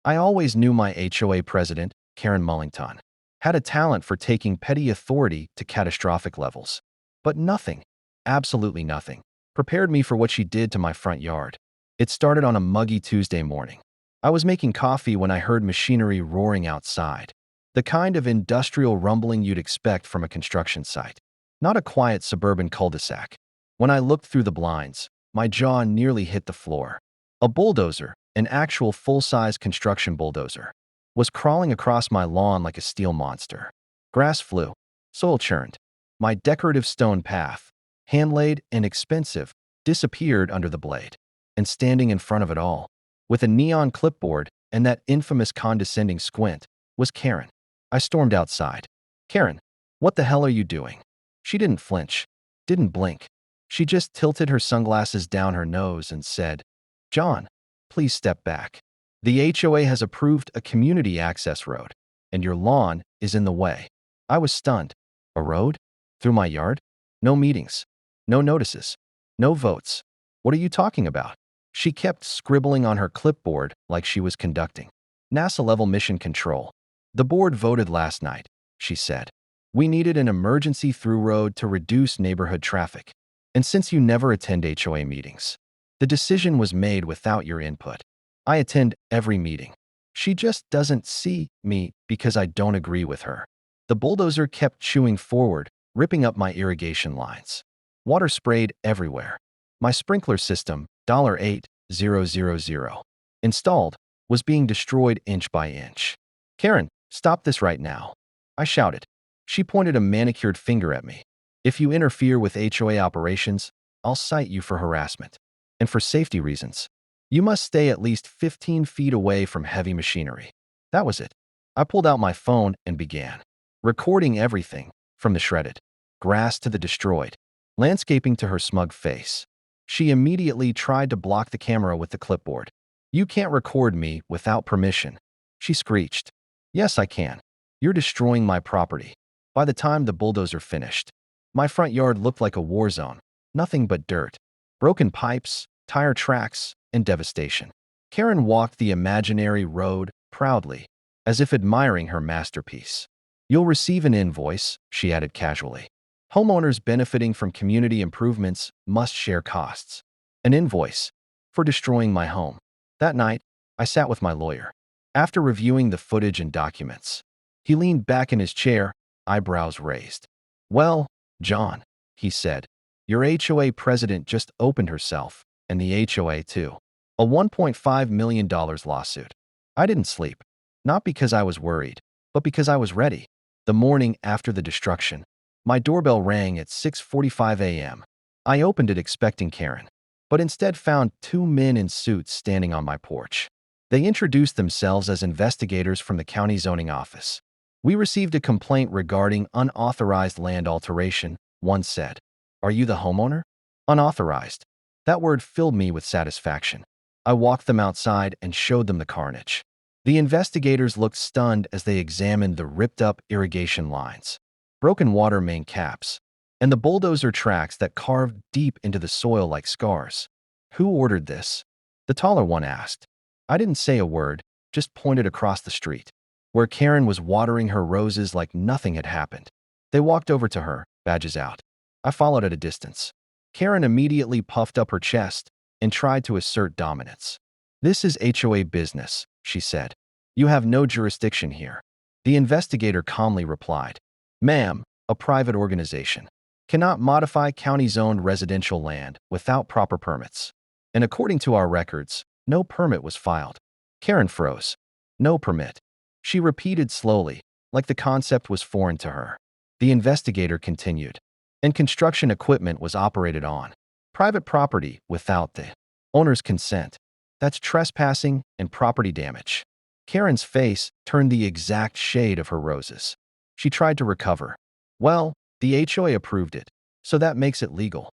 I always knew my HOA president, Karen Mullington, had a talent for taking petty authority to catastrophic levels. But nothing, absolutely nothing, prepared me for what she did to my front yard. It started on a muggy Tuesday morning. I was making coffee when I heard machinery roaring outside. The kind of industrial rumbling you'd expect from a construction site. Not a quiet suburban cul-de-sac. When I looked through the blinds, my jaw nearly hit the floor. A bulldozer, an actual full-size construction bulldozer, was crawling across my lawn like a steel monster. Grass flew, soil churned. My decorative stone path, hand-laid and expensive, disappeared under the blade. And standing in front of it all, with a neon clipboard and that infamous condescending squint, was Karen. I stormed outside. "Karen, what the hell are you doing?" She didn't flinch, didn't blink. She just tilted her sunglasses down her nose and said, "John, please step back. The HOA has approved a community access road, and your lawn is in the way." I was stunned. A road? Through my yard? No meetings. No notices. No votes. What are you talking about? She kept scribbling on her clipboard like she was conducting NASA-level mission control. "The board voted last night," she said. "We needed an emergency through road to reduce neighborhood traffic. And since you never attend HOA meetings, the decision was made without your input." I attend every meeting. She just doesn't see me because I don't agree with her. The bulldozer kept chewing forward, ripping up my irrigation lines. Water sprayed everywhere. My sprinkler system, $8,000, installed, was being destroyed inch by inch. "Karen, stop this right now," I shouted. She pointed a manicured finger at me. "If you interfere with HOA operations, I'll cite you for harassment. And for safety reasons, you must stay at least 15 feet away from heavy machinery." That was it. I pulled out my phone and began recording everything, from the shredded grass to the destroyed landscaping to her smug face. She immediately tried to block the camera with the clipboard. "You can't record me without permission," she screeched. "Yes, I can. You're destroying my property." By the time the bulldozer finished, my front yard looked like a war zone. Nothing but dirt, broken pipes, tire tracks, and devastation. Karen walked the imaginary road proudly, as if admiring her masterpiece. "You'll receive an invoice," she added casually. "Homeowners benefiting from community improvements must share costs. An invoice for destroying my home." That night, I sat with my lawyer. After reviewing the footage and documents, he leaned back in his chair, eyebrows raised. "Well, John," he said, "your HOA president just opened herself, and the HOA too. A $1.5 million lawsuit." I didn't sleep, not because I was worried, but because I was ready. The morning after the destruction, my doorbell rang at 6:45 a.m. I opened it expecting Karen, but instead found two men in suits standing on my porch. They introduced themselves as investigators from the county zoning office. "We received a complaint regarding unauthorized land alteration," one said. "Are you the homeowner?" Unauthorized. That word filled me with satisfaction. I walked them outside and showed them the carnage. The investigators looked stunned as they examined the ripped-up irrigation lines, broken water main caps, and the bulldozer tracks that carved deep into the soil like scars. "Who ordered this?" the taller one asked. I didn't say a word, just pointed across the street, where Karen was watering her roses like nothing had happened. They walked over to her, badges out. I followed at a distance. Karen immediately puffed up her chest and tried to assert dominance. "This is HOA business," she said. "You have no jurisdiction here." The investigator calmly replied, "Ma'am, a private organization cannot modify county-zoned residential land without proper permits. And according to our records, no permit was filed." Karen froze. "No permit," she repeated slowly, like the concept was foreign to her. The investigator continued, "And construction equipment was operated on private property without the owner's consent. That's trespassing and property damage." Karen's face turned the exact shade of her roses. She tried to recover. "Well, the HOA approved it, so that makes it legal."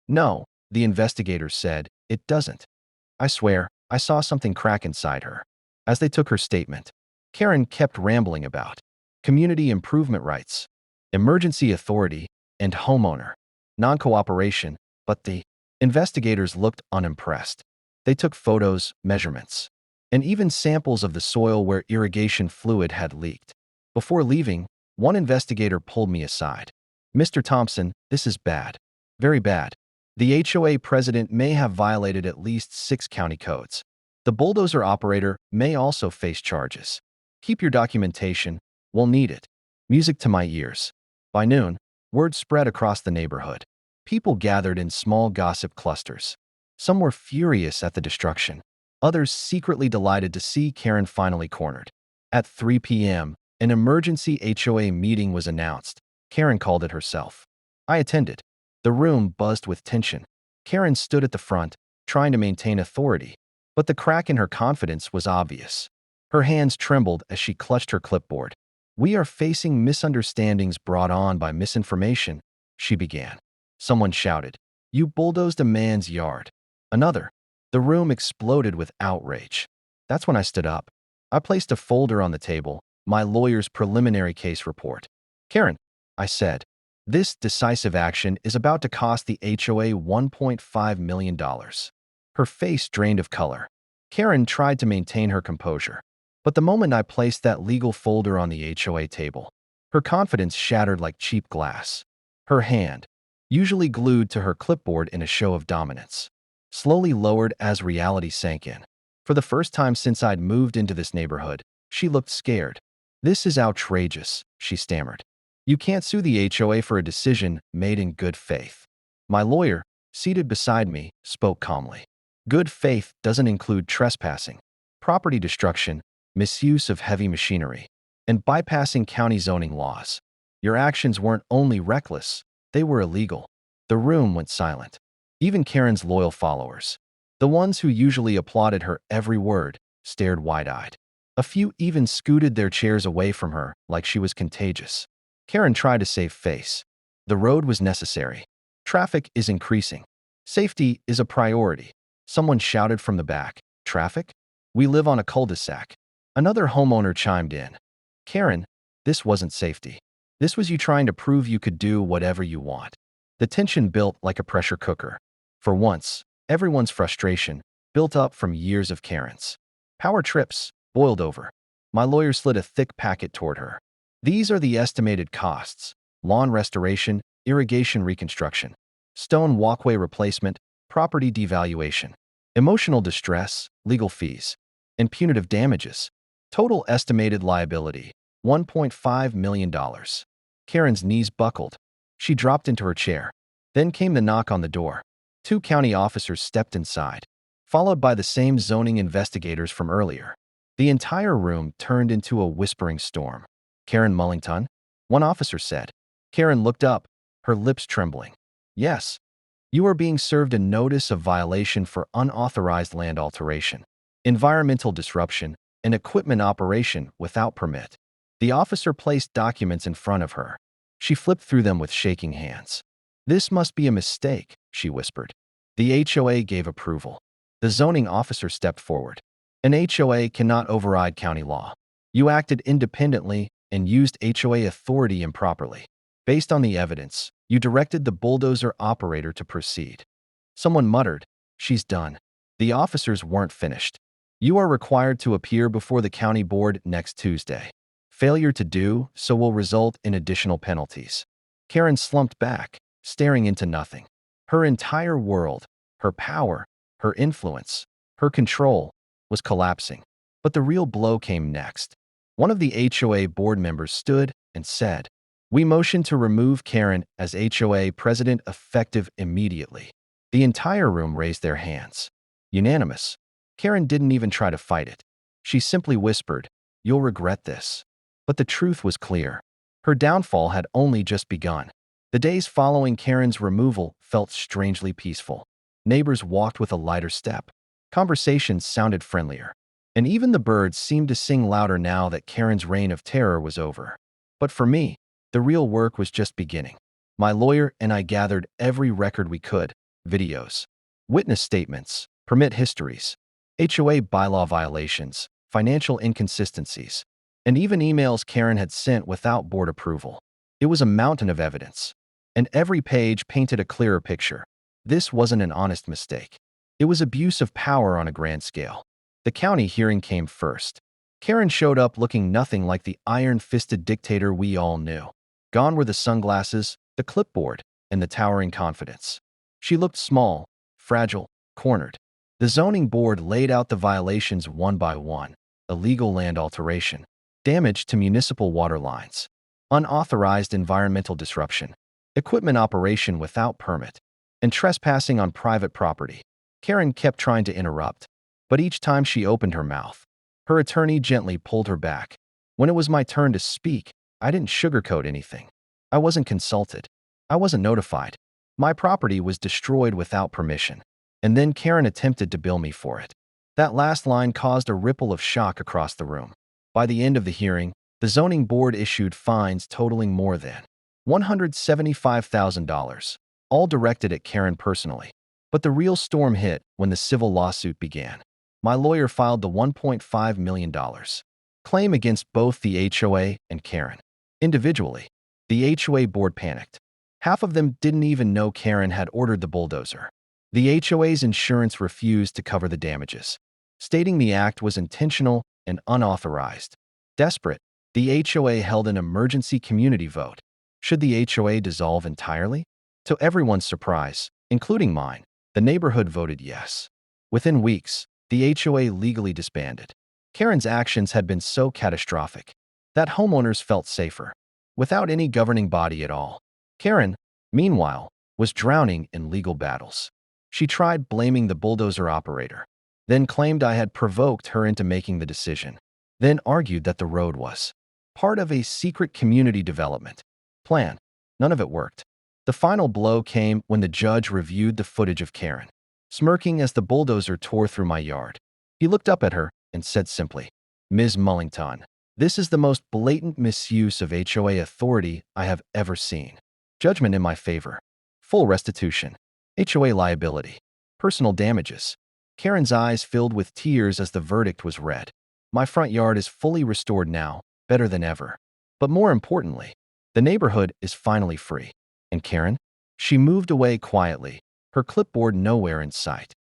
"No," the investigator said, "it doesn't." I swear, I saw something crack inside her. As they took her statement, Karen kept rambling about community improvement rights, emergency authority, and homeowner non-cooperation, but the investigators looked unimpressed. They took photos, measurements. and even samples of the soil where irrigation fluid had leaked. Before leaving, one investigator pulled me aside. "Mr. Thompson, this is bad. Very bad. The HOA president may have violated at least 6 county codes. The bulldozer operator may also face charges. Keep your documentation. We'll need it." Music to my ears. By noon, word spread across the neighborhood. People gathered in small gossip clusters. Some were furious at the destruction. Others secretly delighted to see Karen finally cornered. At 3 p.m., an emergency HOA meeting was announced. Karen called it herself. I attended. The room buzzed with tension. Karen stood at the front, trying to maintain authority, but the crack in her confidence was obvious. Her hands trembled as she clutched her clipboard. "We are facing misunderstandings brought on by misinformation," she began. Someone shouted, "You bulldozed a man's yard." Another. The room exploded with outrage. That's when I stood up. I placed a folder on the table, my lawyer's preliminary case report. "Karen," I said, "this decisive action is about to cost the HOA $1.5 million. Her face drained of color. Karen tried to maintain her composure. But the moment I placed that legal folder on the HOA table, her confidence shattered like cheap glass. Her hand, usually glued to her clipboard in a show of dominance, slowly lowered as reality sank in. For the first time since I'd moved into this neighborhood, she looked scared. "This is outrageous," she stammered. "You can't sue the HOA for a decision made in good faith." My lawyer, seated beside me, spoke calmly. "Good faith doesn't include trespassing, property destruction, misuse of heavy machinery, and bypassing county zoning laws. Your actions weren't only reckless, they were illegal." The room went silent. Even Karen's loyal followers, the ones who usually applauded her every word, stared wide-eyed. A few even scooted their chairs away from her like she was contagious. Karen tried to save face. The road was necessary. Traffic is increasing. Safety is a priority. Someone shouted from the back, "Traffic? We live on a cul-de-sac." Another homeowner chimed in. "Karen, this wasn't safety. This was you trying to prove you could do whatever you want." The tension built like a pressure cooker. For once, everyone's frustration, built up from years of Karen's power trips, boiled over. My lawyer slid a thick packet toward her. "These are the estimated costs: lawn restoration, irrigation reconstruction, stone walkway replacement, property devaluation, emotional distress, legal fees, and punitive damages. Total estimated liability, $1.5 million. Karen's knees buckled. She dropped into her chair. Then came the knock on the door. 2 county officers stepped inside, followed by the same zoning investigators from earlier. The entire room turned into a whispering storm. "Karen Mullington?" one officer said. Karen looked up, her lips trembling. "Yes. You are being served a notice of violation for unauthorized land alteration, environmental disruption, and equipment operation without permit." The officer placed documents in front of her. She flipped through them with shaking hands. "This must be a mistake," she whispered. The HOA gave approval. The zoning officer stepped forward. "An HOA cannot override county law. You acted independently and used HOA authority improperly. Based on the evidence, you directed the bulldozer operator to proceed." Someone muttered, "She's done." The officers weren't finished. "You are required to appear before the county board next Tuesday. Failure to do so will result in additional penalties." Karen slumped back, staring into nothing. Her entire world, her power, her influence, her control, was collapsing. But the real blow came next. One of the HOA board members stood and said, "We motion to remove Karen as HOA president effective immediately." The entire room raised their hands. Unanimous. Karen didn't even try to fight it. She simply whispered, "You'll regret this." But the truth was clear. Her downfall had only just begun. The days following Karen's removal felt strangely peaceful. Neighbors walked with a lighter step. Conversations sounded friendlier. And even the birds seemed to sing louder now that Karen's reign of terror was over. But for me, the real work was just beginning. My lawyer and I gathered every record we could: videos, witness statements, permit histories, HOA bylaw violations, financial inconsistencies, and even emails Karen had sent without board approval. It was a mountain of evidence, and every page painted a clearer picture. This wasn't an honest mistake. It was abuse of power on a grand scale. The county hearing came first. Karen showed up looking nothing like the iron-fisted dictator we all knew. Gone were the sunglasses, the clipboard, and the towering confidence. She looked small, fragile, cornered. The zoning board laid out the violations one by one: illegal land alteration, damage to municipal water lines, unauthorized environmental disruption, equipment operation without permit, and trespassing on private property. Karen kept trying to interrupt, but each time she opened her mouth, her attorney gently pulled her back. When it was my turn to speak, I didn't sugarcoat anything. I wasn't consulted. I wasn't notified. My property was destroyed without permission. And then Karen attempted to bill me for it. That last line caused a ripple of shock across the room. By the end of the hearing, the zoning board issued fines totaling more than $175,000, all directed at Karen personally. But the real storm hit when the civil lawsuit began. My lawyer filed the $1.5 million claim against both the HOA and Karen. Individually, the HOA board panicked. Half of them didn't even know Karen had ordered the bulldozer. The HOA's insurance refused to cover the damages, stating the act was intentional and unauthorized. Desperate, the HOA held an emergency community vote. Should the HOA dissolve entirely? To everyone's surprise, including mine, the neighborhood voted yes. Within weeks, the HOA legally disbanded. Karen's actions had been so catastrophic that homeowners felt safer, without any governing body at all. Karen, meanwhile, was drowning in legal battles. She tried blaming the bulldozer operator, then claimed I had provoked her into making the decision, then argued that the road was part of a secret community development plan. None of it worked. The final blow came when the judge reviewed the footage of Karen, smirking as the bulldozer tore through my yard. He looked up at her and said simply, "Ms. Mullington, this is the most blatant misuse of HOA authority I have ever seen. Judgment in my favor. Full restitution. HOA liability. Personal damages." Karen's eyes filled with tears as the verdict was read. My front yard is fully restored now, better than ever. But more importantly, the neighborhood is finally free. And Karen? She moved away quietly, her clipboard nowhere in sight.